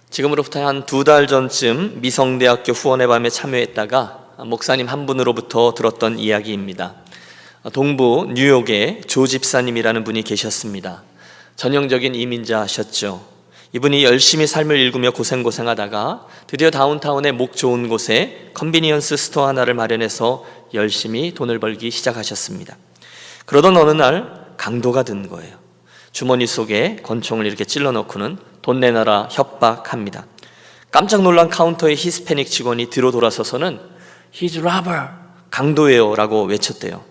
지금으로부터 한 2달 전쯤 미성대학교 후원의 밤에 참여했다가 목사님 한 분으로부터 들었던 이야기입니다. 동부 뉴욕에 조 집사님이라는 분이 계셨습니다. 전형적인 이민자셨죠. 이분이 열심히 삶을 일구며 고생하다가 드디어 다운타운의 목 좋은 곳에 컨비니언스 스토어 하나를 마련해서 열심히 돈을 벌기 시작하셨습니다. 그러던 어느 날 강도가 든 거예요. 주머니 속에 권총을 이렇게 찔러 넣고는 돈 내놔라 협박합니다. 깜짝 놀란 카운터의 히스패닉 직원이 뒤로 돌아서서는 He's robber, 강도예요 라고 외쳤대요.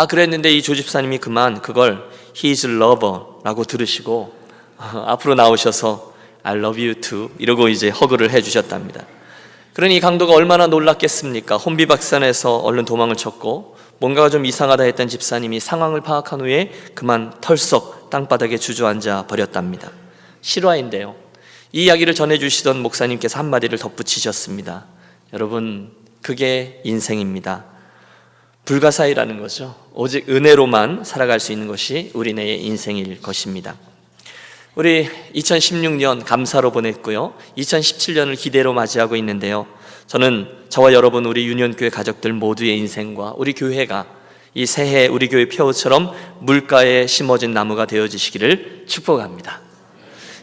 그랬는데 이 조 집사님이 그걸 He's lover 라고 들으시고 앞으로 나오셔서 I love you too 이러고 이제 허그를 해주셨답니다. 그러니 이 강도가 얼마나 놀랐겠습니까? 혼비박산해서 얼른 도망을 쳤고 뭔가가 좀 이상하다 했던 집사님이 상황을 파악한 후에 그만 털썩 땅바닥에 주저앉아 버렸답니다. 실화인데요. 이 이야기를 전해주시던 목사님께서 한마디를 덧붙이셨습니다. 여러분, 그게 인생입니다. 불가사의라는 거죠. 오직 은혜로만 살아갈 수 있는 것이 우리네의 인생일 것입니다. 우리 2016년 감사로 보냈고요. 2017년을 기대로 맞이하고 있는데요. 저는 저와 여러분 우리 유년교회 가족들 모두의 인생과 우리 교회가 이 새해 우리 교회 표처럼 물가에 심어진 나무가 되어지시기를 축복합니다.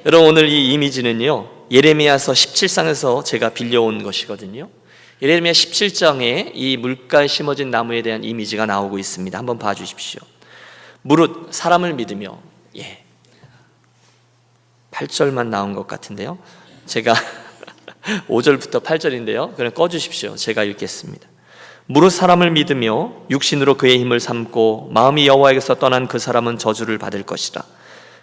여러분, 오늘 이 이미지는요, 예레미야서 17장에서 제가 빌려온 것이거든요. 예레미야 17장에 이 물가에 심어진 나무에 대한 이미지가 나오고 있습니다. 한번 봐주십시오. 무릇 사람을 믿으며 8절만 나온 것 같은데요. 제가 5절부터 8절인데요. 그냥 꺼주십시오. 제가 읽겠습니다. 무릇 사람을 믿으며 육신으로 그의 힘을 삼고 마음이 여호와에게서 떠난 그 사람은 저주를 받을 것이라.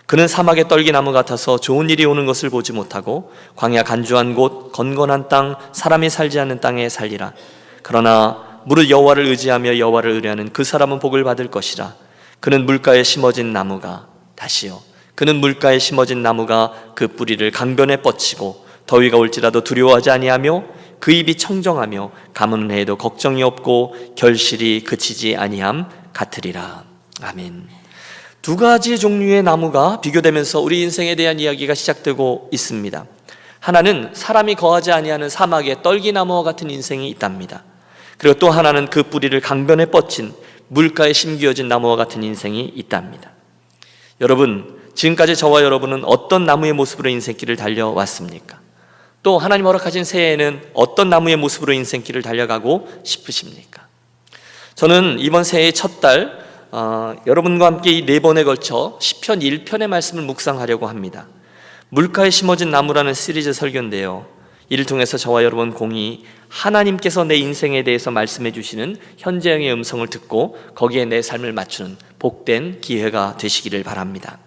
그는 사막의 떨기나무 같아서 좋은 일이 오는 것을 보지 못하고 광야 간주한 곳 건건한 땅 사람이 살지 않는 땅에 살리라. 그러나 무릇 여호와를 의지하며 여호와를 의뢰하는 그 사람은 복을 받을 것이라. 그는 물가에 심어진 나무가 그는 물가에 심어진 나무가 그 뿌리를 강변에 뻗치고 더위가 올지라도 두려워하지 아니하며 그 입이 청정하며 가뭄은 해도 걱정이 없고 결실이 그치지 아니함 같으리라. 아멘. 두 가지 종류의 나무가 비교되면서 우리 인생에 대한 이야기가 시작되고 있습니다. 하나는 사람이 거하지 아니하는 사막의 떨기나무와 같은 인생이 있답니다. 그리고 또 하나는 그 뿌리를 강변에 뻗친 물가에 심겨진 나무와 같은 인생이 있답니다. 여러분, 지금까지 저와 여러분은 어떤 나무의 모습으로 인생길을 달려왔습니까? 또 하나님 허락하신 새해에는 어떤 나무의 모습으로 인생길을 달려가고 싶으십니까? 저는 이번 새해의 첫 달 여러분과 함께 이 4번에 걸쳐 시편 1편의 말씀을 묵상하려고 합니다. 물가에 심어진 나무라는 시리즈 설교인데요, 이를 통해서 저와 여러분 공히 하나님께서 내 인생에 대해서 말씀해 주시는 현재형의 음성을 듣고 거기에 내 삶을 맞추는 복된 기회가 되시기를 바랍니다.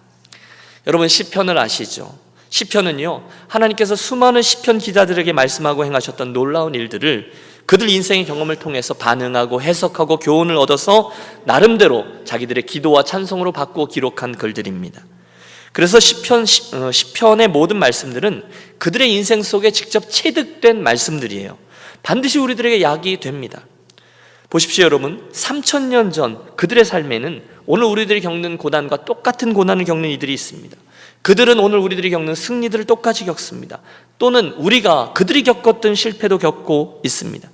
여러분, 시편을 아시죠? 시편은요, 하나님께서 수많은 시편 기자들에게 말씀하고 행하셨던 놀라운 일들을 그들 인생의 경험을 통해서 반응하고 해석하고 교훈을 얻어서 나름대로 자기들의 기도와 찬송으로 바꾸어 기록한 글들입니다. 그래서 시편의 모든 말씀들은 그들의 인생 속에 직접 체득된 말씀들이에요. 반드시 우리들에게 약이 됩니다. 보십시오, 여러분. 3000년 전 그들의 삶에는 오늘 우리들이 겪는 고난과 똑같은 고난을 겪는 이들이 있습니다. 그들은 오늘 우리들이 겪는 승리들을 똑같이 겪습니다. 또는 우리가 그들이 겪었던 실패도 겪고 있습니다.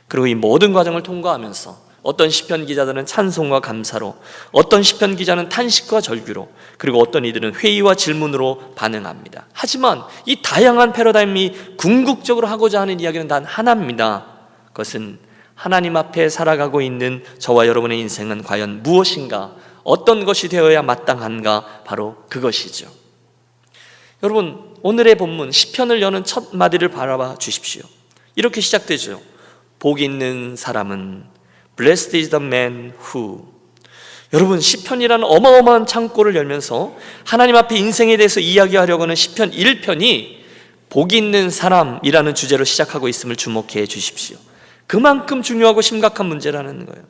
그리고 이 모든 과정을 통과하면서 어떤 시편 기자들은 찬송과 감사로, 어떤 시편 기자는 탄식과 절규로, 그리고 어떤 이들은 회의와 질문으로 반응합니다. 하지만 이 다양한 패러다임이 궁극적으로 하고자 하는 이야기는 단 하나입니다. 그것은 하나님 앞에 살아가고 있는 저와 여러분의 인생은 과연 무엇인가, 어떤 것이 되어야 마땅한가, 바로 그것이죠. 여러분, 오늘의 본문 시편을 여는 첫 마디를 바라봐 주십시오. 이렇게 시작되죠. 복 있는 사람은 Blessed is the man who. 여러분, 시편이라는 어마어마한 창고를 열면서 하나님 앞에 인생에 대해서 이야기하려고 하는 시편 1편이 복 있는 사람이라는 주제로 시작하고 있음을 주목해 주십시오. 그만큼 중요하고 심각한 문제라는 거예요.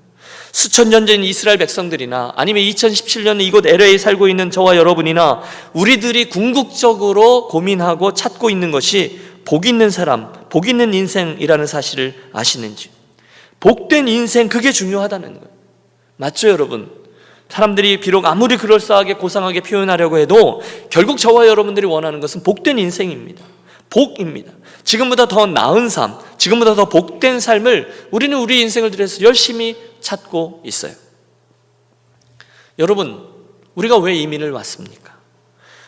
수천 년 전 이스라엘 백성들이나 아니면 2017년 이곳 LA에 살고 있는 저와 여러분이나 우리들이 궁극적으로 고민하고 찾고 있는 것이 복 있는 사람, 복 있는 인생이라는 사실을 아시는지? 복된 인생, 그게 중요하다는 거예요. 맞죠, 여러분? 사람들이 비록 아무리 그럴싸하게 고상하게 표현하려고 해도 결국 저와 여러분들이 원하는 것은 복된 인생입니다. 복입니다. 지금보다 더 나은 삶, 지금보다 더 복된 삶을 우리는 우리 인생을 들여서 열심히 찾고 있어요. 여러분, 우리가 왜 이민을 왔습니까?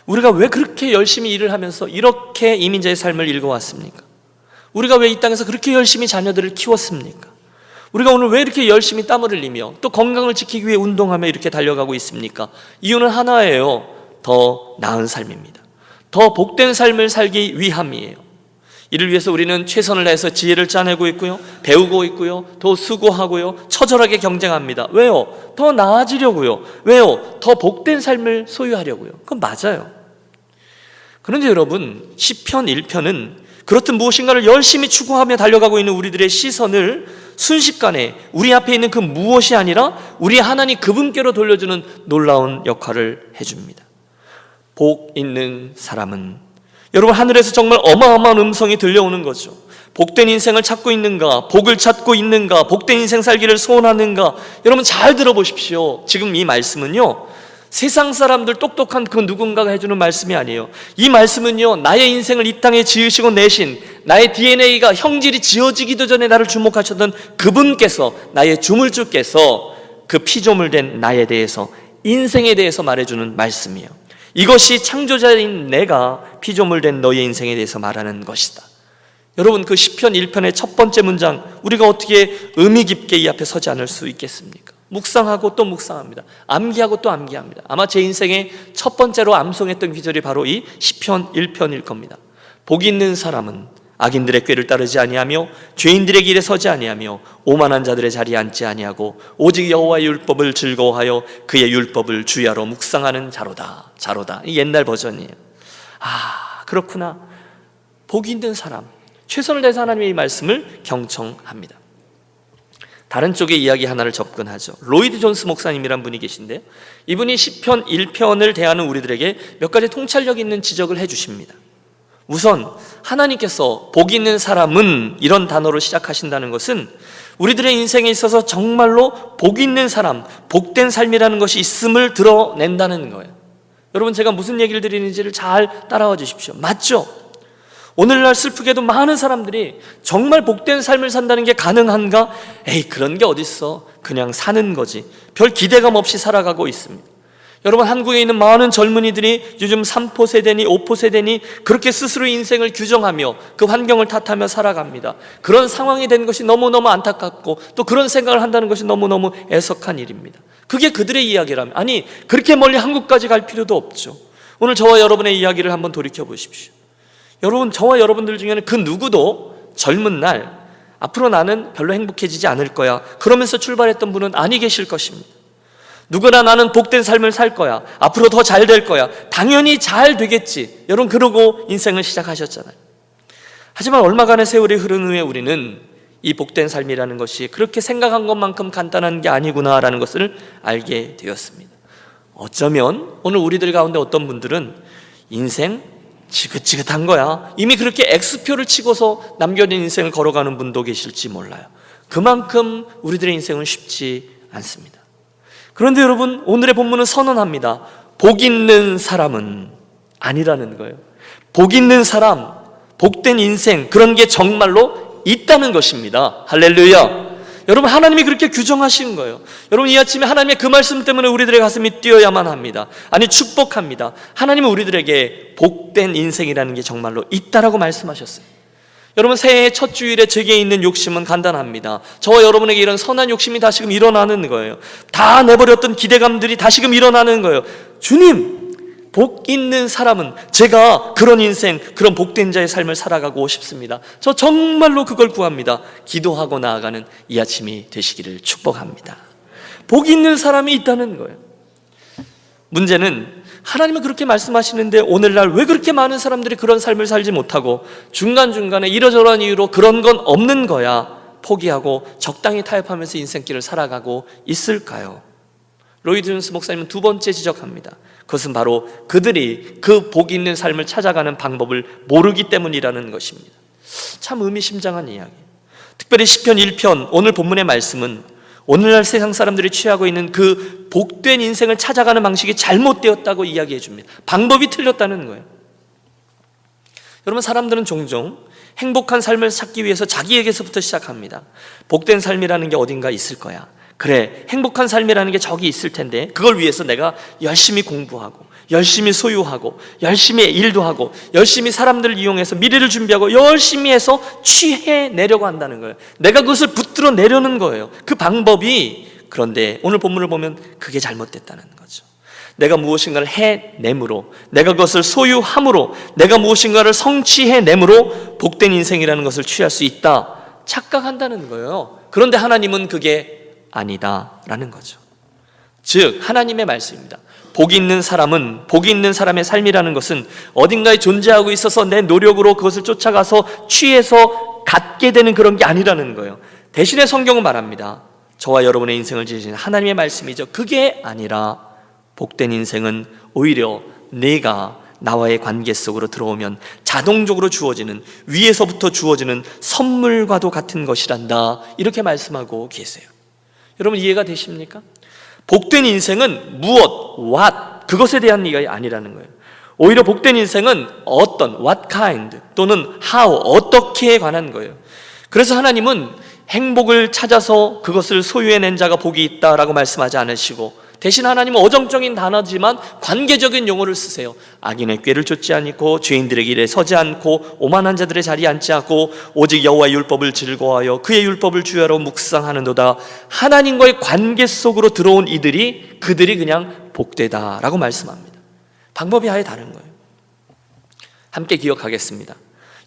우리가 왜 그렇게 열심히 일을 하면서 이렇게 이민자의 삶을 읽어왔습니까? 우리가 왜 이 땅에서 그렇게 열심히 자녀들을 키웠습니까? 우리가 오늘 왜 이렇게 열심히 땀을 흘리며 또 건강을 지키기 위해 운동하며 이렇게 달려가고 있습니까? 이유는 하나예요. 더 나은 삶입니다. 더 복된 삶을 살기 위함이에요. 이를 위해서 우리는 최선을 다해서 지혜를 짜내고 있고요, 배우고 있고요, 더 수고하고요, 처절하게 경쟁합니다. 왜요? 더 나아지려고요. 왜요? 더 복된 삶을 소유하려고요. 그건 맞아요. 그런데 여러분, 시편 1편은 그렇듯 무엇인가를 열심히 추구하며 달려가고 있는 우리들의 시선을 순식간에 우리 앞에 있는 그 무엇이 아니라 우리 하나님 그분께로 돌려주는 놀라운 역할을 해줍니다. 복 있는 사람은, 여러분, 하늘에서 정말 어마어마한 음성이 들려오는 거죠. 복된 인생을 찾고 있는가? 복을 찾고 있는가? 복된 인생 살기를 소원하는가? 여러분 잘 들어보십시오. 지금 이 말씀은요, 세상 사람들 똑똑한 그 누군가가 해주는 말씀이 아니에요. 이 말씀은요, 나의 인생을 이 땅에 지으시고 내신, 나의 DNA가 형질이 지어지기도 전에 나를 주목하셨던 그분께서, 나의 주물주께서 그 피조물된 나에 대해서, 인생에 대해서 말해주는 말씀이에요. 이것이 창조자인 내가 피조물된 너의 인생에 대해서 말하는 것이다. 여러분, 그 시편 1편의 첫 번째 문장, 우리가 어떻게 의미 깊게 이 앞에 서지 않을 수 있겠습니까? 묵상하고 또 묵상합니다. 암기하고 또 암기합니다. 아마 제 인생의 첫 번째로 암송했던 귀절이 바로 이 시편 1편일 겁니다. 복 있는 사람은 악인들의 꾀를 따르지 아니하며 죄인들의 길에 서지 아니하며 오만한 자들의 자리에 앉지 아니하고 오직 여호와의 율법을 즐거워하여 그의 율법을 주야로 묵상하는 자로다. 자로다. 이 옛날 버전이에요. 아, 그렇구나. 복 있는 사람, 최선을 다해서 하나님의 이 말씀을 경청합니다. 다른 쪽의 이야기 하나를 접근하죠. 로이드 존스 목사님이란 분이 계신데요, 이분이 시편 1편을 대하는 우리들에게 몇 가지 통찰력 있는 지적을 해주십니다. 우선 하나님께서 복 있는 사람은 이런 단어로 시작하신다는 것은 우리들의 인생에 있어서 정말로 복 있는 사람, 복된 삶이라는 것이 있음을 드러낸다는 거예요. 여러분, 제가 무슨 얘기를 드리는지를 잘 따라와 주십시오. 맞죠? 오늘날 슬프게도 많은 사람들이 정말 복된 삶을 산다는 게 가능한가? 에이, 그런 게 어딨어. 그냥 사는 거지. 별 기대감 없이 살아가고 있습니다. 여러분, 한국에 있는 많은 젊은이들이 요즘 3포 세대니 5포 세대니 그렇게 스스로 인생을 규정하며 그 환경을 탓하며 살아갑니다. 그런 상황이 된 것이 너무너무 안타깝고 또 그런 생각을 한다는 것이 너무너무 애석한 일입니다. 그게 그들의 이야기라면, 아니, 그렇게 멀리 한국까지 갈 필요도 없죠. 오늘 저와 여러분의 이야기를 한번 돌이켜 보십시오. 여러분, 저와 여러분들 중에는 그 누구도 젊은 날 앞으로 나는 별로 행복해지지 않을 거야, 그러면서 출발했던 분은 아니 계실 것입니다. 누구나 나는 복된 삶을 살 거야, 앞으로 더 잘 될 거야, 당연히 잘 되겠지, 여러분 그러고 인생을 시작하셨잖아요. 하지만 얼마간의 세월이 흐른 후에 우리는 이 복된 삶이라는 것이 그렇게 생각한 것만큼 간단한 게 아니구나라는 것을 알게 되었습니다. 어쩌면 오늘 우리들 가운데 어떤 분들은 인생 지긋지긋한 거야, 이미 그렇게 X표를 치고서 남겨진 인생을 걸어가는 분도 계실지 몰라요. 그만큼 우리들의 인생은 쉽지 않습니다. 그런데 여러분, 오늘의 본문은 선언합니다. 복 있는 사람은 아니라는 거예요. 복 있는 사람, 복된 인생, 그런 게 정말로 있다는 것입니다. 할렐루야. 여러분, 하나님이 그렇게 규정하신 거예요. 여러분, 이 아침에 하나님의 그 말씀 때문에 우리들의 가슴이 뛰어야만 합니다. 아니, 축복합니다. 하나님은 우리들에게 복된 인생이라는 게 정말로 있다라고 말씀하셨어요. 여러분, 새해의 첫 주일에 제게 있는 욕심은 간단합니다. 저와 여러분에게 이런 선한 욕심이 다시금 일어나는 거예요. 다 내버렸던 기대감들이 다시금 일어나는 거예요. 주님, 복 있는 사람은 제가 그런 인생, 그런 복된 자의 삶을 살아가고 싶습니다. 저 정말로 그걸 구합니다. 기도하고 나아가는 이 아침이 되시기를 축복합니다. 복 있는 사람이 있다는 거예요. 문제는 하나님은 그렇게 말씀하시는데 오늘날 왜 그렇게 많은 사람들이 그런 삶을 살지 못하고 중간중간에 이러저러한 이유로 그런 건 없는 거야 포기하고 적당히 타협하면서 인생길을 살아가고 있을까요? 로이드 존스 목사님은 두 번째 지적합니다. 그것은 바로 그들이 그 복 있는 삶을 찾아가는 방법을 모르기 때문이라는 것입니다. 참 의미심장한 이야기. 특별히 시편 1편 오늘 본문의 말씀은 오늘날 세상 사람들이 취하고 있는 그 복된 인생을 찾아가는 방식이 잘못되었다고 이야기해 줍니다. 방법이 틀렸다는 거예요. 여러분, 사람들은 종종 행복한 삶을 찾기 위해서 자기에게서부터 시작합니다. 복된 삶이라는 게 어딘가 있을 거야. 그래, 행복한 삶이라는 게 저기 있을 텐데 그걸 위해서 내가 열심히 공부하고 열심히 소유하고 열심히 일도 하고 열심히 사람들을 이용해서 미래를 준비하고 열심히 해서 취해내려고 한다는 거예요. 내가 그것을 붙들어 내려는 거예요. 그 방법이, 그런데 오늘 본문을 보면 그게 잘못됐다는 거죠. 내가 무엇인가를 해냄으로, 내가 그것을 소유함으로, 내가 무엇인가를 성취해냄으로 복된 인생이라는 것을 취할 수 있다 착각한다는 거예요. 그런데 하나님은 그게 아니다라는 거죠. 즉 하나님의 말씀입니다. 복이 있는 사람은, 복이 있는 사람의 삶이라는 것은 어딘가에 존재하고 있어서 내 노력으로 그것을 쫓아가서 취해서 갖게 되는 그런 게 아니라는 거예요. 대신에 성경은 말합니다. 저와 여러분의 인생을 지으신 하나님의 말씀이죠. 그게 아니라 복된 인생은 오히려 내가 나와의 관계 속으로 들어오면 자동적으로 주어지는, 위에서부터 주어지는 선물과도 같은 것이란다, 이렇게 말씀하고 계세요. 여러분 이해가 되십니까? 복된 인생은 무엇, what, 그것에 대한 얘기가 아니라는 거예요. 오히려 복된 인생은 어떤, what kind 또는 how, 어떻게에 관한 거예요. 그래서 하나님은 행복을 찾아서 그것을 소유해낸 자가 복이 있다라고 말씀하지 않으시고, 대신 하나님은 어정적인 단어지만 관계적인 용어를 쓰세요. 악인의 꾀를 쫓지 않고 죄인들의 길에 서지 않고 오만한 자들의 자리에 앉지 않고 오직 여호와의 율법을 즐거워하여 그의 율법을 주야로 묵상하는도다. 하나님과의 관계 속으로 들어온 이들이, 그들이 그냥 복되다라고 말씀합니다. 방법이 아예 다른 거예요. 함께 기억하겠습니다.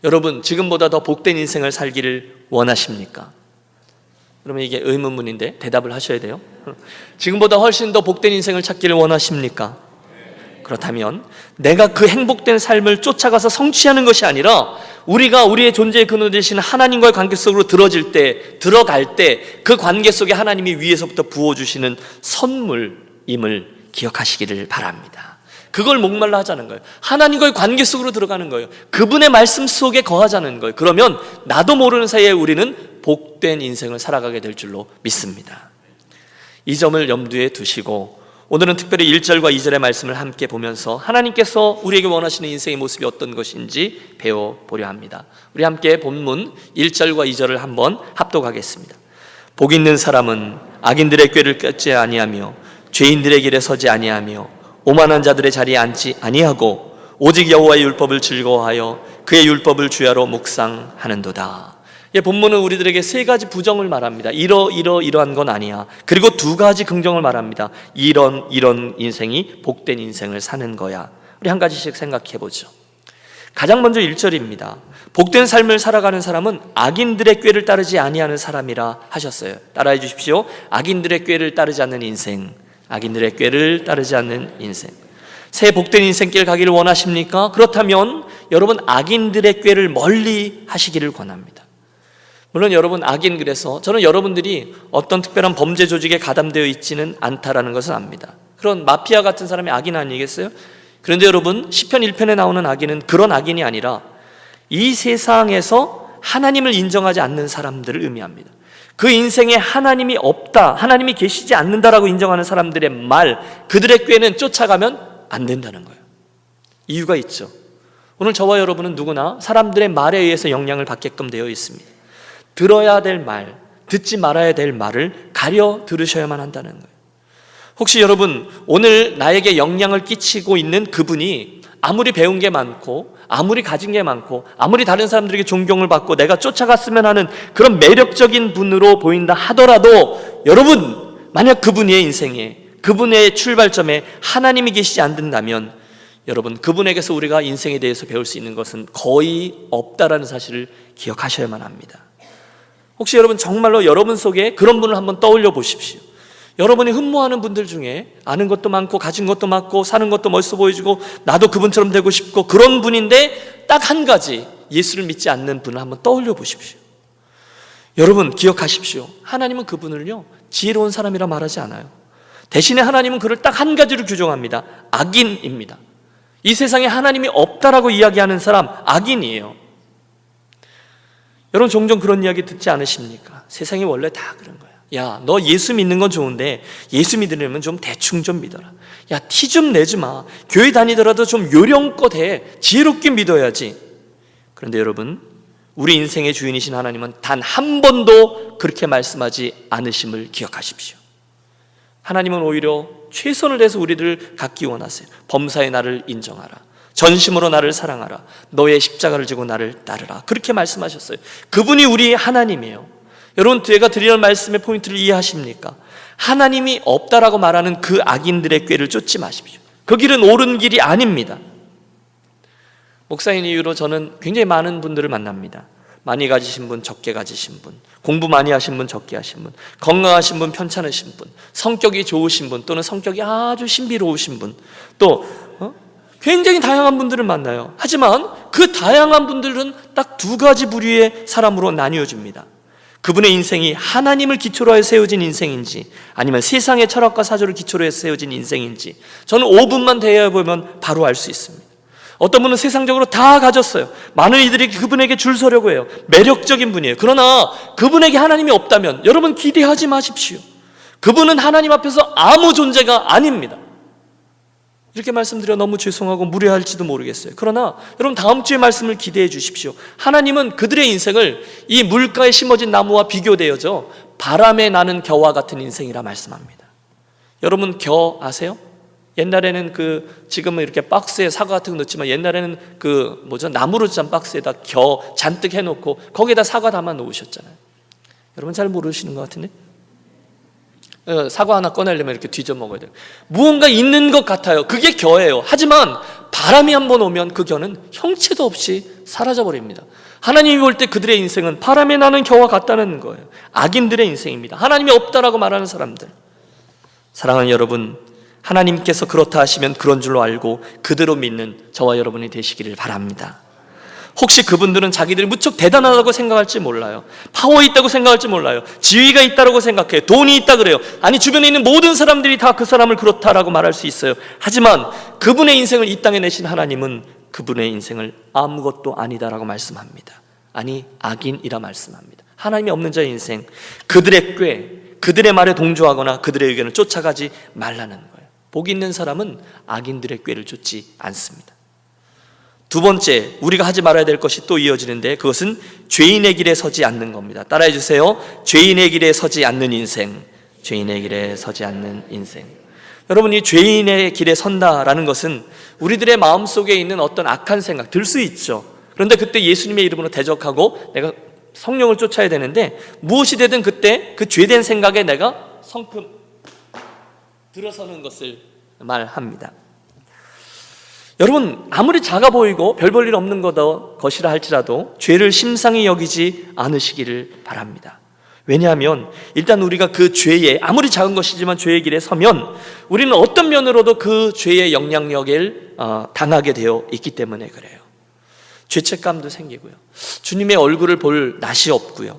여러분, 지금보다 더 복된 인생을 살기를 원하십니까? 그러면 이게 의문문인데 대답을 하셔야 돼요. 지금보다 훨씬 더 복된 인생을 찾기를 원하십니까? 그렇다면 내가 그 행복된 삶을 쫓아가서 성취하는 것이 아니라 우리가 우리의 존재의 근원 되신 하나님과의 관계 속으로 들어갈 때 그 관계 속에 하나님이 위에서부터 부어주시는 선물임을 기억하시기를 바랍니다. 그걸 목말라 하자는 거예요. 하나님과의 관계 속으로 들어가는 거예요. 그분의 말씀 속에 거하자는 거예요. 그러면 나도 모르는 사이에 우리는 복된 인생을 살아가게 될 줄로 믿습니다. 이 점을 염두에 두시고 오늘은 특별히 1절과 2절의 말씀을 함께 보면서 하나님께서 우리에게 원하시는 인생의 모습이 어떤 것인지 배워보려 합니다. 우리 함께 본문 1절과 2절을 한번 합독하겠습니다. 복 있는 사람은 악인들의 꾀를 쫓지 아니하며 죄인들의 길에 서지 아니하며 오만한 자들의 자리에 앉지 아니하고 오직 여호와의 율법을 즐거워하여 그의 율법을 주야로 묵상하는도다. 본문은 우리들에게 세 가지 부정을 말합니다. 이러한 건 아니야. 그리고 두 가지 긍정을 말합니다. 이런 인생이 복된 인생을 사는 거야. 우리 한 가지씩 생각해 보죠. 가장 먼저 1절입니다. 복된 삶을 살아가는 사람은 악인들의 꾀를 따르지 아니하는 사람이라 하셨어요. 따라해 주십시오. 악인들의 꾀를 따르지 않는 인생. 악인들의 꾀를 따르지 않는 인생. 새 복된 인생길 가기를 원하십니까? 그렇다면 여러분 악인들의 꾀를 멀리 하시기를 권합니다. 물론 여러분 악인, 그래서 저는 여러분들이 어떤 특별한 범죄 조직에 가담되어 있지는 않다라는 것을 압니다. 그런 마피아 같은 사람이 악인 아니겠어요? 그런데 여러분 시편 1편에 나오는 악인은 그런 악인이 아니라 이 세상에서 하나님을 인정하지 않는 사람들을 의미합니다. 그 인생에 하나님이 없다, 하나님이 계시지 않는다라고 인정하는 사람들의 말, 그들의 꾀는 쫓아가면 안 된다는 거예요. 이유가 있죠. 오늘 저와 여러분은 누구나 사람들의 말에 의해서 영향을 받게끔 되어 있습니다. 들어야 될 말, 듣지 말아야 될 말을 가려 들으셔야만 한다는 거예요. 혹시 여러분 오늘 나에게 영향을 끼치고 있는 그분이 아무리 배운 게 많고 아무리 가진 게 많고 아무리 다른 사람들에게 존경을 받고 내가 쫓아갔으면 하는 그런 매력적인 분으로 보인다 하더라도 여러분 만약 그분의 인생에, 그분의 출발점에 하나님이 계시지 않는다면 여러분 그분에게서 우리가 인생에 대해서 배울 수 있는 것은 거의 없다라는 사실을 기억하셔야만 합니다. 혹시 여러분 정말로 여러분 속에 그런 분을 한번 떠올려 보십시오. 여러분이 흠모하는 분들 중에 아는 것도 많고 가진 것도 많고 사는 것도 멋있어 보여지고 나도 그분처럼 되고 싶고 그런 분인데 딱 한 가지 예수를 믿지 않는 분을 한번 떠올려 보십시오. 여러분 기억하십시오. 하나님은 그분을요 지혜로운 사람이라 말하지 않아요. 대신에 하나님은 그를 딱 한 가지로 규정합니다. 악인입니다. 이 세상에 하나님이 없다라고 이야기하는 사람 악인이에요. 여러분 종종 그런 이야기 듣지 않으십니까? 세상이 원래 다 그런 거야. 야, 너 예수 믿는 건 좋은데 예수 믿으려면 좀 대충 좀 믿어라. 야, 티 좀 내지 마. 교회 다니더라도 좀 요령껏 해. 지혜롭게 믿어야지. 그런데 여러분, 우리 인생의 주인이신 하나님은 단 한 번도 그렇게 말씀하지 않으심을 기억하십시오. 하나님은 오히려 최선을 다해서 우리를 갖기 원하세요. 범사의 나를 인정하라. 전심으로 나를 사랑하라. 너의 십자가를 지고 나를 따르라. 그렇게 말씀하셨어요. 그분이 우리 하나님이에요. 여러분, 제가 드리는 말씀의 포인트를 이해하십니까? 하나님이 없다라고 말하는 그 악인들의 꾀를 쫓지 마십시오. 그 길은 옳은 길이 아닙니다. 목사인 이후로 저는 굉장히 많은 분들을 만납니다. 많이 가지신 분, 적게 가지신 분, 공부 많이 하신 분, 적게 하신 분, 건강하신 분, 편찮으신 분, 성격이 좋으신 분, 또는 성격이 아주 신비로우신 분, 또 굉장히 다양한 분들을 만나요. 하지만 그 다양한 분들은 딱 두 가지 부류의 사람으로 나뉘어집니다. 그분의 인생이 하나님을 기초로 해서 세워진 인생인지, 아니면 세상의 철학과 사조를 기초로 해서 세워진 인생인지, 저는 5분만 대해보면 바로 알 수 있습니다. 어떤 분은 세상적으로 다 가졌어요. 많은 이들이 그분에게 줄 서려고 해요. 매력적인 분이에요. 그러나 그분에게 하나님이 없다면 여러분 기대하지 마십시오. 그분은 하나님 앞에서 아무 존재가 아닙니다. 이렇게 말씀드려 너무 죄송하고 무례할지도 모르겠어요. 그러나 여러분, 다음 주의 말씀을 기대해 주십시오. 하나님은 그들의 인생을 이 물가에 심어진 나무와 비교되어져 바람에 나는 겨와 같은 인생이라 말씀합니다. 여러분, 겨 아세요? 옛날에는 지금은 이렇게 박스에 사과 같은 거 넣지만, 옛날에는 나무로 짠 박스에다 겨 잔뜩 해놓고 거기에다 사과 담아 놓으셨잖아요. 여러분 잘 모르시는 것 같은데? 사과 하나 꺼내려면 이렇게 뒤져 먹어야 돼요. 무언가 있는 것 같아요. 그게 겨예요. 하지만 바람이 한번 오면 그 겨는 형체도 없이 사라져버립니다. 하나님이 볼 때 그들의 인생은 바람에 나는 겨와 같다는 거예요. 악인들의 인생입니다. 하나님이 없다라고 말하는 사람들. 사랑하는 여러분, 하나님께서 그렇다 하시면 그런 줄로 알고 그대로 믿는 저와 여러분이 되시기를 바랍니다. 혹시 그분들은 자기들이 무척 대단하다고 생각할지 몰라요. 파워 있다고 생각할지 몰라요. 지위가 있다고 생각해요. 돈이 있다 그래요. 아니, 주변에 있는 모든 사람들이 다 그 사람을 그렇다라고 말할 수 있어요. 하지만 그분의 인생을 이 땅에 내신 하나님은 그분의 인생을 아무것도 아니다라고 말씀합니다. 아니, 악인이라 말씀합니다. 하나님이 없는 자의 인생, 그들의 꾀, 그들의 말에 동조하거나 그들의 의견을 쫓아가지 말라는 거예요. 복 있는 사람은 악인들의 꾀를 쫓지 않습니다. 두 번째, 우리가 하지 말아야 될 것이 또 이어지는데, 그것은 죄인의 길에 서지 않는 겁니다. 따라해 주세요. 죄인의 길에 서지 않는 인생. 죄인의 길에 서지 않는 인생. 여러분, 이 죄인의 길에 선다라는 것은 우리들의 마음속에 있는 어떤 악한 생각 들 수 있죠. 그런데 그때 예수님의 이름으로 대적하고 내가 성령을 쫓아야 되는데, 무엇이 되든 그때 그 죄된 생각에 내가 성큼 들어서는 것을 말합니다. 여러분, 아무리 작아 보이고 별 볼 일 없는 것이라 할지라도 죄를 심상히 여기지 않으시기를 바랍니다. 왜냐하면 일단 우리가 그 죄에, 아무리 작은 것이지만 죄의 길에 서면 우리는 어떤 면으로도 그 죄의 영향력을 당하게 되어 있기 때문에 그래요. 죄책감도 생기고요, 주님의 얼굴을 볼 낯이 없고요,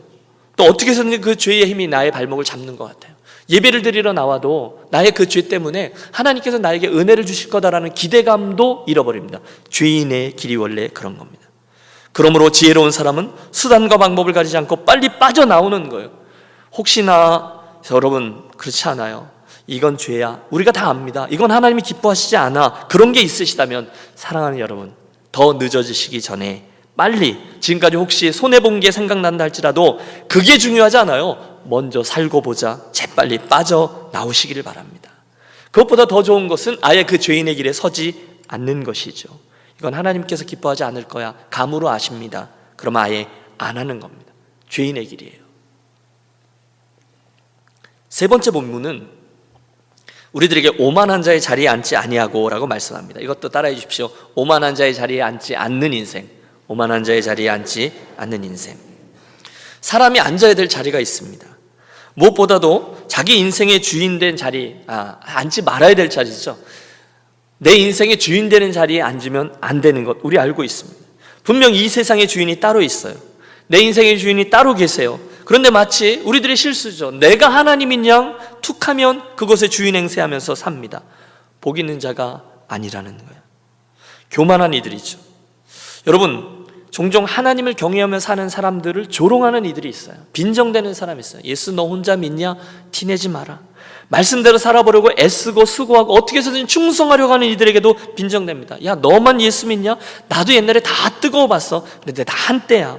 또 어떻게 해서든 그 죄의 힘이 나의 발목을 잡는 것 같아요. 예배를 드리러 나와도 나의 그 죄 때문에 하나님께서 나에게 은혜를 주실 거다라는 기대감도 잃어버립니다. 죄인의 길이 원래 그런 겁니다. 그러므로 지혜로운 사람은 수단과 방법을 가지지 않고 빨리 빠져나오는 거예요. 혹시나 여러분 그렇지 않아요? 이건 죄야, 우리가 다 압니다, 이건 하나님이 기뻐하시지 않아, 그런 게 있으시다면 사랑하는 여러분, 더 늦어지시기 전에 빨리, 지금까지 혹시 손해본 게 생각난다 할지라도 그게 중요하지 않아요. 먼저 살고 보자, 재빨리 빠져나오시기를 바랍니다. 그것보다 더 좋은 것은 아예 그 죄인의 길에 서지 않는 것이죠. 이건 하나님께서 기뻐하지 않을 거야, 감으로 아십니다. 그럼 아예 안 하는 겁니다. 죄인의 길이에요. 세 번째 본문은 우리들에게 오만한 자의 자리에 앉지 아니하고 라고 말씀합니다. 이것도 따라해 주십시오. 오만한 자의 자리에 앉지 않는 인생. 오만한 자의 자리에 앉지 않는 인생. 사람이 앉아야 될 자리가 있습니다. 무엇보다도 자기 인생의 주인 된 자리, 앉지 말아야 될 자리죠. 내 인생의 주인 되는 자리에 앉으면 안 되는 것 우리 알고 있습니다. 분명 이 세상의 주인이 따로 있어요. 내 인생의 주인이 따로 계세요. 그런데 마치 우리들의 실수죠. 내가 하나님인 양 툭하면 그것의 주인 행세하면서 삽니다. 복 있는 자가 아니라는 거예요. 교만한 이들이죠. 여러분, 종종 하나님을 경외하며 사는 사람들을 조롱하는 이들이 있어요. 빈정대는 사람이 있어요. 예수 너 혼자 믿냐? 티내지 마라. 말씀대로 살아보려고 애쓰고 수고하고 어떻게 해서든 충성하려고 하는 이들에게도 빈정됩니다. 야, 너만 예수 믿냐? 나도 옛날에 다 뜨거워봤어. 근데 다 한때야.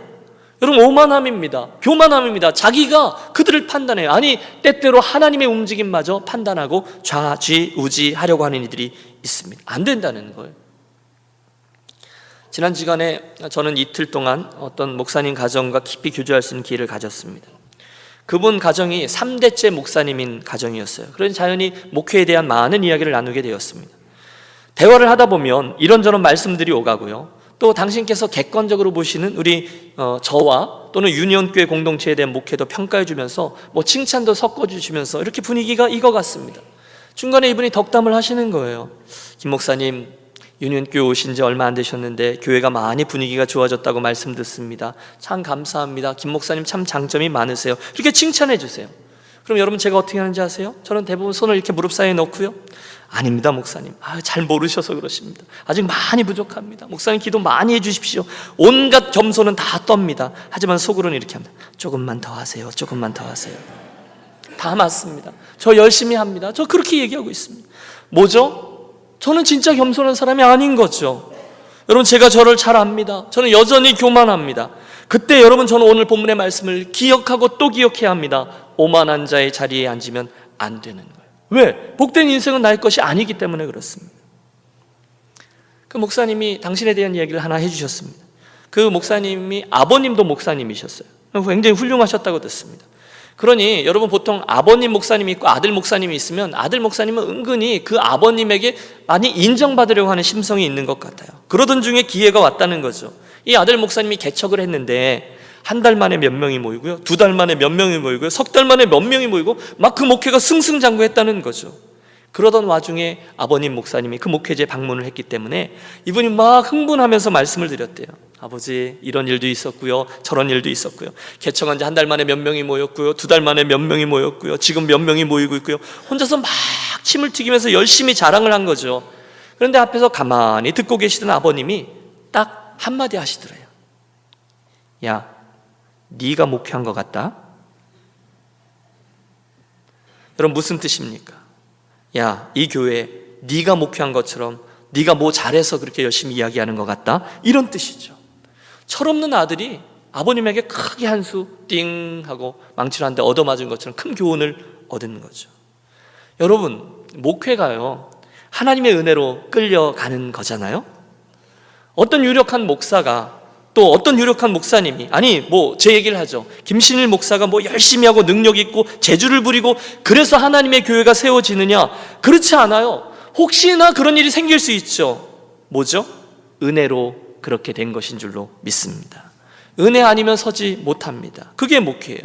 여러분, 오만함입니다. 교만함입니다. 자기가 그들을 판단해요. 아니, 때때로 하나님의 움직임마저 판단하고 좌지우지하려고 하는 이들이 있습니다. 안 된다는 거예요. 지난 시간에 저는 이틀 동안 어떤 목사님 가정과 깊이 교제할 수 있는 기회를 가졌습니다. 그분 가정이 3대째 목사님인 가정이었어요. 그래서 자연히 목회에 대한 많은 이야기를 나누게 되었습니다. 대화를 하다 보면 이런저런 말씀들이 오가고요. 또 당신께서 객관적으로 보시는 우리 저와 또는 유니온교회 공동체에 대한 목회도 평가해 주면서 뭐 칭찬도 섞어 주시면서 이렇게 분위기가 익어갔습니다. 중간에 이분이 덕담을 하시는 거예요. 김 목사님, 유니온교회 오신 지 얼마 안 되셨는데 교회가 많이 분위기가 좋아졌다고 말씀 듣습니다. 참 감사합니다. 김 목사님 참 장점이 많으세요. 이렇게 칭찬해 주세요. 그럼 여러분 제가 어떻게 하는지 아세요? 저는 대부분 손을 이렇게 무릎 사이에 넣고요. 아닙니다 목사님. 잘 모르셔서 그러십니다. 아직 많이 부족합니다. 목사님 기도 많이 해주십시오. 온갖 겸손은 다 떱니다. 하지만 속으로는 이렇게 합니다. 조금만 더 하세요. 조금만 더 하세요. 다 맞습니다. 저 열심히 합니다. 저 그렇게 얘기하고 있습니다. 뭐죠? 저는 진짜 겸손한 사람이 아닌 거죠. 여러분, 제가 저를 잘 압니다. 저는 여전히 교만합니다. 그때 여러분, 저는 오늘 본문의 말씀을 기억하고 또 기억해야 합니다. 오만한 자의 자리에 앉으면 안 되는 거예요. 왜? 복된 인생은 나의 것이 아니기 때문에 그렇습니다. 그 목사님이 당신에 대한 이야기를 하나 해주셨습니다. 그 목사님이 아버님도 목사님이셨어요. 굉장히 훌륭하셨다고 듣습니다. 그러니 여러분, 보통 아버님 목사님이 있고 아들 목사님이 있으면 아들 목사님은 은근히 그 아버님에게 많이 인정받으려고 하는 심성이 있는 것 같아요. 그러던 중에 기회가 왔다는 거죠. 이 아들 목사님이 개척을 했는데 한 달 만에 몇 명이 모이고요, 2달 만에 몇 명이 모이고요, 3달 만에 몇 명이 모이고 막 그 목회가 승승장구했다는 거죠. 그러던 와중에 아버님 목사님이 그 목회지에 방문을 했기 때문에 이분이 막 흥분하면서 말씀을 드렸대요. 아버지, 이런 일도 있었고요, 저런 일도 있었고요, 개척한 지 한 달 만에 몇 명이 모였고요, 2달 만에 몇 명이 모였고요, 지금 몇 명이 모이고 있고요. 혼자서 막 침을 튀기면서 열심히 자랑을 한 거죠. 그런데 앞에서 가만히 듣고 계시던 아버님이 딱 한마디 하시더래요. 야, 네가 목회한 것 같다? 여러분, 무슨 뜻입니까? 야, 이 교회 네가 목회한 것처럼 네가 뭐 잘해서 그렇게 열심히 이야기하는 것 같다? 이런 뜻이죠. 철없는 아들이 아버님에게 크게 한 수 띵 하고 망치로 한 대 얻어맞은 것처럼 큰 교훈을 얻은 거죠. 여러분, 목회가요, 하나님의 은혜로 끌려가는 거잖아요. 어떤 유력한 목사가, 또 어떤 유력한 목사님이, 아니 뭐 제 얘기를 하죠. 김신일 목사가 뭐 열심히 하고 능력 있고 재주를 부리고 그래서 하나님의 교회가 세워지느냐? 그렇지 않아요. 혹시나 그런 일이 생길 수 있죠. 뭐죠? 은혜로 그렇게 된 것인 줄로 믿습니다. 은혜 아니면 서지 못합니다. 그게 목회예요.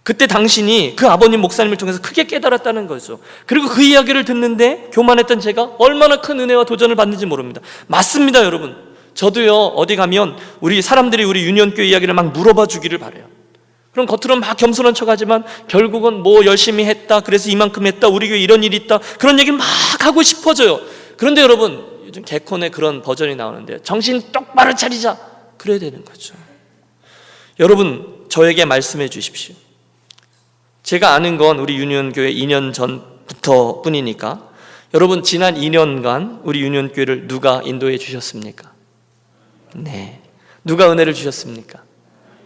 그때 당신이 그 아버님 목사님을 통해서 크게 깨달았다는 거죠. 그리고 그 이야기를 듣는데 교만했던 제가 얼마나 큰 은혜와 도전을 받는지 모릅니다. 맞습니다, 여러분. 저도요, 어디 가면 우리 사람들이 우리 유니온교회 이야기를 막 물어봐 주기를 바라요. 그럼 겉으로는 막 겸손한 척하지만 결국은 뭐 열심히 했다, 그래서 이만큼 했다, 우리 교회 이런 일이 있다, 그런 얘기를 막 하고 싶어져요. 그런데 여러분, 요즘 개콘에 그런 버전이 나오는데 정신 똑바로 차리자, 그래야 되는 거죠. 여러분, 저에게 말씀해 주십시오. 제가 아는 건 우리 유니온교회 2년 전부터 뿐이니까, 여러분, 지난 2년간 우리 유니온교회를 누가 인도해 주셨습니까? 네. 누가 은혜를 주셨습니까?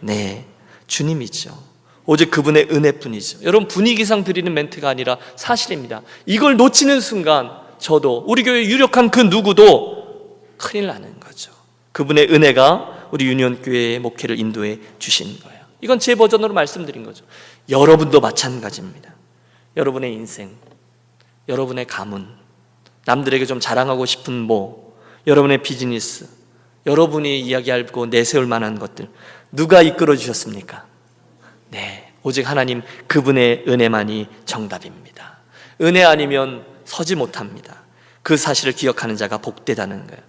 네. 주님이죠. 오직 그분의 은혜뿐이죠. 여러분, 분위기상 드리는 멘트가 아니라 사실입니다. 이걸 놓치는 순간 저도, 우리 교회 유력한 그 누구도 큰일 나는 거죠. 그분의 은혜가 우리 유니온교회의 목회를 인도해 주신 거예요. 이건 제 버전으로 말씀드린 거죠. 여러분도 마찬가지입니다. 여러분의 인생, 여러분의 가문, 남들에게 좀 자랑하고 싶은 뭐, 여러분의 비즈니스, 여러분이 이야기하고 내세울 만한 것들, 누가 이끌어 주셨습니까? 네, 오직 하나님, 그분의 은혜만이 정답입니다. 은혜 아니면 서지 못합니다. 그 사실을 기억하는 자가 복되다는 거예요.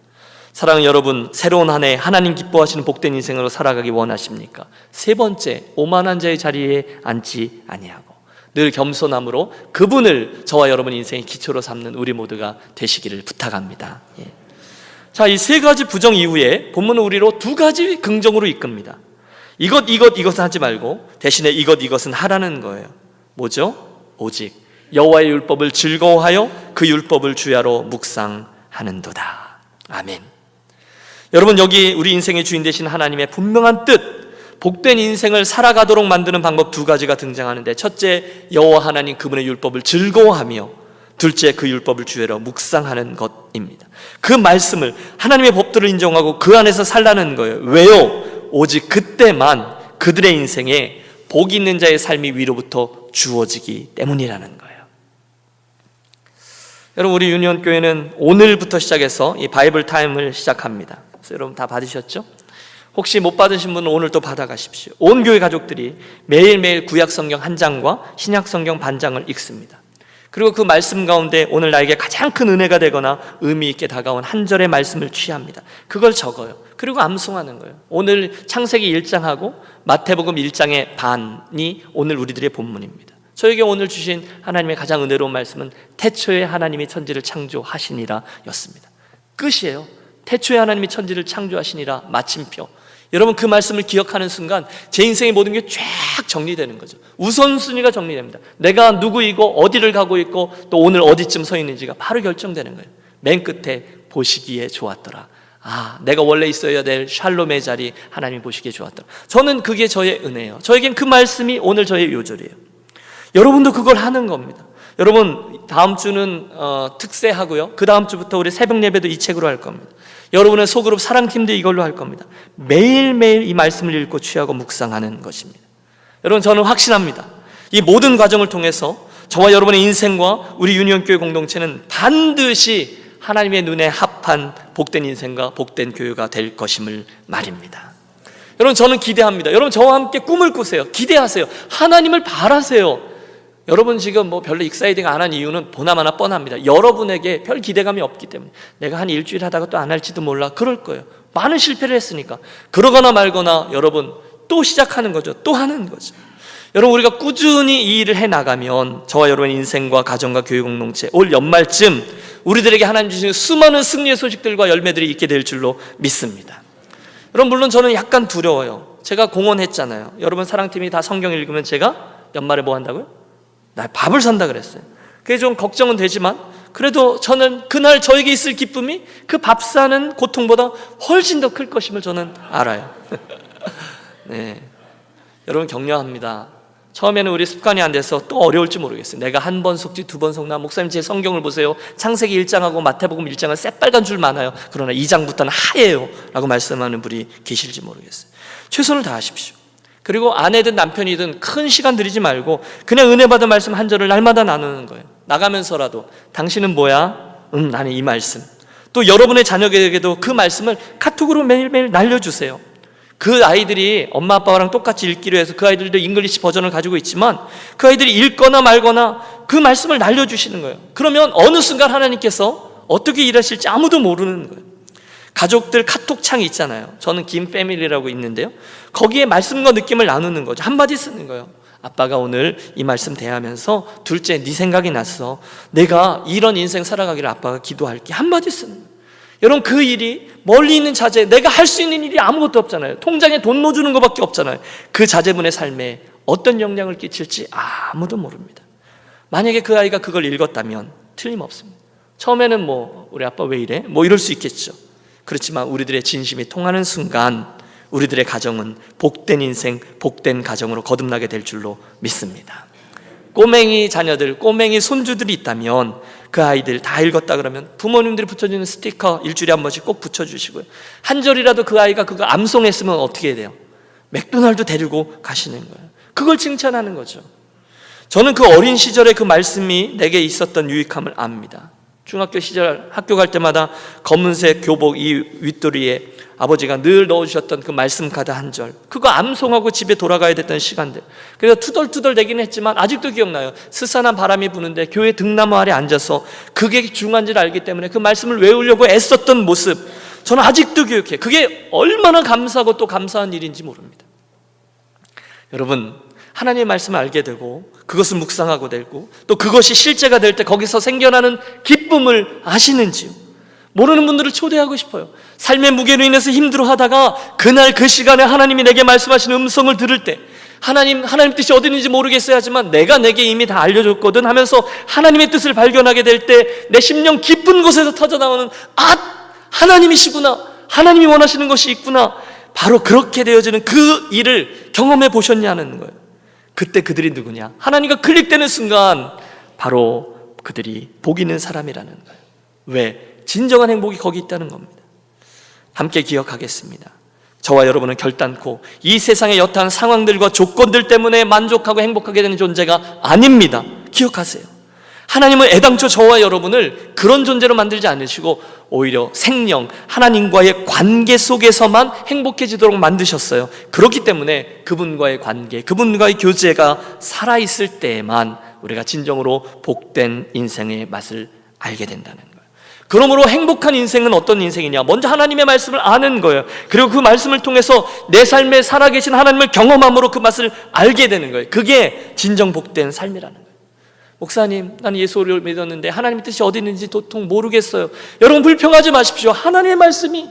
사랑하는 여러분, 새로운 한 해 하나님 기뻐하시는 복된 인생으로 살아가기 원하십니까? 세 번째, 오만한 자의 자리에 앉지 아니하고 늘 겸손함으로 그분을 저와 여러분 인생의 기초로 삼는 우리 모두가 되시기를 부탁합니다. 예. 자, 이 세 가지 부정 이후에 본문은 우리로 두 가지 긍정으로 이끕니다. 이것은 하지 말고 대신에 이것은 하라는 거예요. 뭐죠? 오직 여호와의 율법을 즐거워하여 그 율법을 주야로 묵상하는도다. 아멘. 여러분, 여기 우리 인생의 주인 되신 하나님의 분명한 뜻, 복된 인생을 살아가도록 만드는 방법 두 가지가 등장하는데, 첫째, 여호와 하나님 그분의 율법을 즐거워하며, 둘째, 그 율법을 주야로 묵상하는 것입니다. 그 말씀을, 하나님의 법들을 인정하고 그 안에서 살라는 거예요. 왜요? 오직 그때만 그들의 인생에 복 있는 자의 삶이 위로부터 주어지기 때문이라는 거예요. 여러분, 우리 유니온 교회는 오늘부터 시작해서 이 바이블 타임을 시작합니다. 그래서 여러분 다 받으셨죠? 혹시 못 받으신 분은 오늘 또 받아가십시오. 온 교회 가족들이 매일매일 구약 성경 한 장과 신약 성경 반 장을 읽습니다. 그리고 그 말씀 가운데 오늘 나에게 가장 큰 은혜가 되거나 의미 있게 다가온 한 절의 말씀을 취합니다. 그걸 적어요. 그리고 암송하는 거예요. 오늘 창세기 1장하고 마태복음 1장의 반이 오늘 우리들의 본문입니다. 저에게 오늘 주신 하나님의 가장 은혜로운 말씀은 태초에 하나님이 천지를 창조하시니라 였습니다. 끝이에요. 태초에 하나님이 천지를 창조하시니라, 마침표. 여러분, 그 말씀을 기억하는 순간 제 인생의 모든 게 쫙 정리되는 거죠. 우선순위가 정리됩니다. 내가 누구이고 어디를 가고 있고 또 오늘 어디쯤 서 있는지가 바로 결정되는 거예요. 맨 끝에 보시기에 좋았더라. 아, 내가 원래 있어야 될 샬롬의 자리 하나님이 보시기에 좋았더라. 저는 그게 저의 은혜예요. 저에겐 그 말씀이 오늘 저의 요절이에요. 여러분도 그걸 하는 겁니다. 여러분, 다음 주는 특세하고요, 그 다음 주부터 우리 새벽 예배도 이 책으로 할 겁니다. 여러분의 소그룹 사랑팀도 이걸로 할 겁니다. 매일매일 이 말씀을 읽고 취하고 묵상하는 것입니다. 여러분, 저는 확신합니다. 이 모든 과정을 통해서 저와 여러분의 인생과 우리 유니온교회 공동체는 반드시 하나님의 눈에 합한 복된 인생과 복된 교회가 될 것임을 말입니다. 여러분, 저는 기대합니다. 여러분, 저와 함께 꿈을 꾸세요. 기대하세요. 하나님을 바라세요. 여러분, 지금 별로 익사이딩 안 한 이유는 보나마나 뻔합니다. 여러분에게 별 기대감이 없기 때문에. 내가 한 일주일 하다가 또 안 할지도 몰라, 그럴 거예요. 많은 실패를 했으니까. 그러거나 말거나 여러분 또 시작하는 거죠. 또 하는 거죠. 여러분, 우리가 꾸준히 이 일을 해나가면 저와 여러분의 인생과 가정과 교회 공동체 올 연말쯤 우리들에게 하나님 주신 수많은 승리의 소식들과 열매들이 있게 될 줄로 믿습니다. 여러분, 물론 저는 약간 두려워요. 제가 공언했잖아요. 여러분, 사랑팀이 다 성경 읽으면 제가 연말에 뭐 한다고요? 나 밥을 산다 그랬어요. 그게 좀 걱정은 되지만 그래도 저는 그날 저에게 있을 기쁨이 그 밥 사는 고통보다 훨씬 더 클 것임을 저는 알아요. 네, 여러분 격려합니다. 처음에는 우리 습관이 안 돼서 또 어려울지 모르겠어요. 내가 한 번 속지 두 번 속나, 목사님 제 성경을 보세요. 창세기 1장하고 마태복음 1장은 새빨간 줄 많아요. 그러나 2장부터는 하얘요 라고 말씀하는 분이 계실지 모르겠어요. 최선을 다하십시오. 그리고 아내든 남편이든 큰 시간 들이지 말고 그냥 은혜 받은 말씀 한 절을 날마다 나누는 거예요. 나가면서라도 당신은 뭐야? 나는 이 말씀. 또 여러분의 자녀에게도 그 말씀을 카톡으로 매일매일 날려주세요. 그 아이들이 엄마 아빠랑 똑같이 읽기로 해서 그 아이들도 잉글리시 버전을 가지고 있지만 그 아이들이 읽거나 말거나 그 말씀을 날려주시는 거예요. 그러면 어느 순간 하나님께서 어떻게 일하실지 아무도 모르는 거예요. 가족들 카톡창이 있잖아요. 저는 김패밀리라고 있는데요, 거기에 말씀과 느낌을 나누는 거죠. 한마디 쓰는 거예요. 아빠가 오늘 이 말씀 대하면서 둘째, 네 생각이 났어. 내가 이런 인생 살아가기를 아빠가 기도할게. 한마디 쓰는 거예요. 여러분, 그 일이 멀리 있는 자제, 내가 할 수 있는 일이 아무것도 없잖아요. 통장에 돈 넣어주는 것밖에 없잖아요. 그 자제분의 삶에 어떤 영향을 끼칠지 아무도 모릅니다. 만약에 그 아이가 그걸 읽었다면 틀림없습니다. 처음에는 우리 아빠 왜 이래? 이럴 수 있겠죠. 그렇지만 우리들의 진심이 통하는 순간 우리들의 가정은 복된 인생, 복된 가정으로 거듭나게 될 줄로 믿습니다. 꼬맹이 자녀들, 꼬맹이 손주들이 있다면 그 아이들 다 읽었다 그러면 부모님들이 붙여주는 스티커 일주일에 한 번씩 꼭 붙여주시고요. 한 절이라도 그 아이가 그거 암송했으면 어떻게 해야 돼요? 맥도날드 데리고 가시는 거예요. 그걸 칭찬하는 거죠. 저는 그 어린 시절에 그 말씀이 내게 있었던 유익함을 압니다. 중학교 시절 학교 갈 때마다 검은색 교복 이 윗도리에 아버지가 늘 넣어주셨던 그 말씀 카드 한 절, 그거 암송하고 집에 돌아가야 됐던 시간들. 그래서 투덜투덜 되긴 했지만 아직도 기억나요. 스산한 바람이 부는데 교회 등나무 아래 앉아서 그게 중요한지를 알기 때문에 그 말씀을 외우려고 애썼던 모습, 저는 아직도 기억해요. 그게 얼마나 감사하고 또 감사한 일인지 모릅니다. 여러분, 하나님의 말씀을 알게 되고 그것을 묵상하고 되고 또 그것이 실제가 될 때 거기서 생겨나는 기쁨을 아시는지요? 모르는 분들을 초대하고 싶어요. 삶의 무게로 인해서 힘들어하다가 그날 그 시간에 하나님이 내게 말씀하시는 음성을 들을 때 하나님 뜻이 어디 있는지 모르겠어야 하지만 내가 내게 이미 다 알려줬거든 하면서 하나님의 뜻을 발견하게 될 때 내 심령 깊은 곳에서 터져나오는 하나님이시구나, 하나님이 원하시는 것이 있구나, 바로 그렇게 되어지는 그 일을 경험해 보셨냐는 거예요. 그때 그들이 누구냐? 하나님과 클릭되는 순간 바로 그들이 복 있는 사람이라는 거예요. 왜? 진정한 행복이 거기 있다는 겁니다. 함께 기억하겠습니다. 저와 여러분은 결단코 이 세상의 여타한 상황들과 조건들 때문에 만족하고 행복하게 되는 존재가 아닙니다. 기억하세요. 하나님은 애당초 저와 여러분을 그런 존재로 만들지 않으시고 오히려 생명, 하나님과의 관계 속에서만 행복해지도록 만드셨어요. 그렇기 때문에 그분과의 관계, 그분과의 교제가 살아있을 때에만 우리가 진정으로 복된 인생의 맛을 알게 된다는 거예요. 그러므로 행복한 인생은 어떤 인생이냐? 먼저 하나님의 말씀을 아는 거예요. 그리고 그 말씀을 통해서 내 삶에 살아계신 하나님을 경험함으로 그 맛을 알게 되는 거예요. 그게 진정 복된 삶이라는 거예요. 목사님, 나는 예수를 믿었는데 하나님의 뜻이 어디 있는지 도통 모르겠어요. 여러분 불평하지 마십시오. 하나님의 말씀이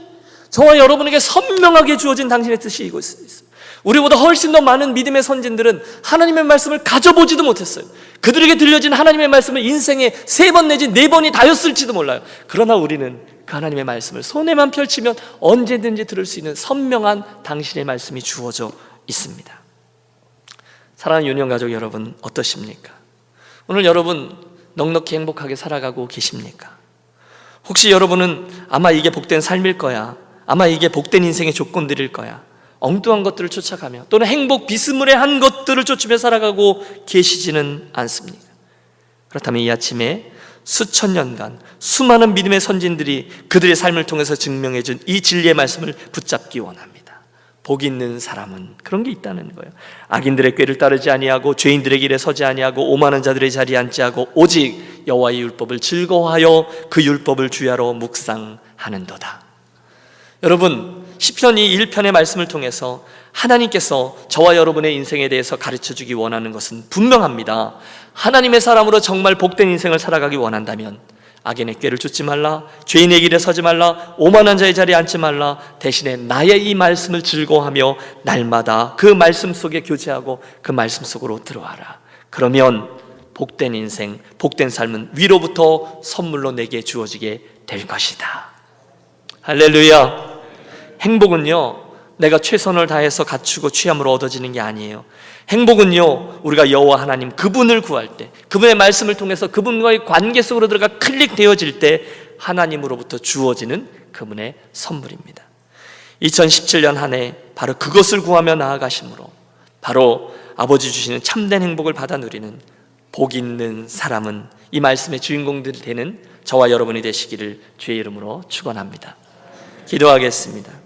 저와 여러분에게 선명하게 주어진 당신의 뜻이 이곳에 있어요. 우리보다 훨씬 더 많은 믿음의 선진들은 하나님의 말씀을 가져보지도 못했어요. 그들에게 들려진 하나님의 말씀을 인생에 3번 내지 4번이 다였을지도 몰라요. 그러나 우리는 그 하나님의 말씀을 손에만 펼치면 언제든지 들을 수 있는 선명한 당신의 말씀이 주어져 있습니다. 사랑하는 유년가족 여러분, 어떠십니까? 오늘 여러분 넉넉히 행복하게 살아가고 계십니까? 혹시 여러분은 아마 이게 복된 삶일 거야, 아마 이게 복된 인생의 조건들일 거야, 엉뚱한 것들을 쫓아가며 또는 행복 비스무리한 것들을 쫓으며 살아가고 계시지는 않습니까? 그렇다면 이 아침에 수천 년간 수많은 믿음의 선진들이 그들의 삶을 통해서 증명해준 이 진리의 말씀을 붙잡기 원합니다. 복 있는 사람은 그런 게 있다는 거예요. 악인들의 꾀를 따르지 아니하고 죄인들의 길에 서지 아니하고 오만한 자들의 자리에 앉지 않고 오직 여호와의 율법을 즐거워하여 그 율법을 주야로 묵상하는도다. 여러분, 시편 이 1편의 말씀을 통해서 하나님께서 저와 여러분의 인생에 대해서 가르쳐주기 원하는 것은 분명합니다. 하나님의 사람으로 정말 복된 인생을 살아가기 원한다면 악인의 꾀를 쫓지 말라, 죄인의 길에 서지 말라, 오만한 자의 자리에 앉지 말라, 대신에 나의 이 말씀을 즐거워하며 날마다 그 말씀 속에 교제하고 그 말씀 속으로 들어와라. 그러면 복된 인생, 복된 삶은 위로부터 선물로 내게 주어지게 될 것이다. 할렐루야. 행복은요, 내가 최선을 다해서 갖추고 취함으로 얻어지는 게 아니에요. 행복은요, 우리가 여호와 하나님 그분을 구할 때, 그분의 말씀을 통해서 그분과의 관계 속으로 들어가 클릭되어질 때 하나님으로부터 주어지는 그분의 선물입니다. 2017년 한 해 바로 그것을 구하며 나아가심으로 바로 아버지 주시는 참된 행복을 받아 누리는 복 있는 사람은 이 말씀의 주인공들이 되는 저와 여러분이 되시기를 주의 이름으로 축원합니다. 기도하겠습니다.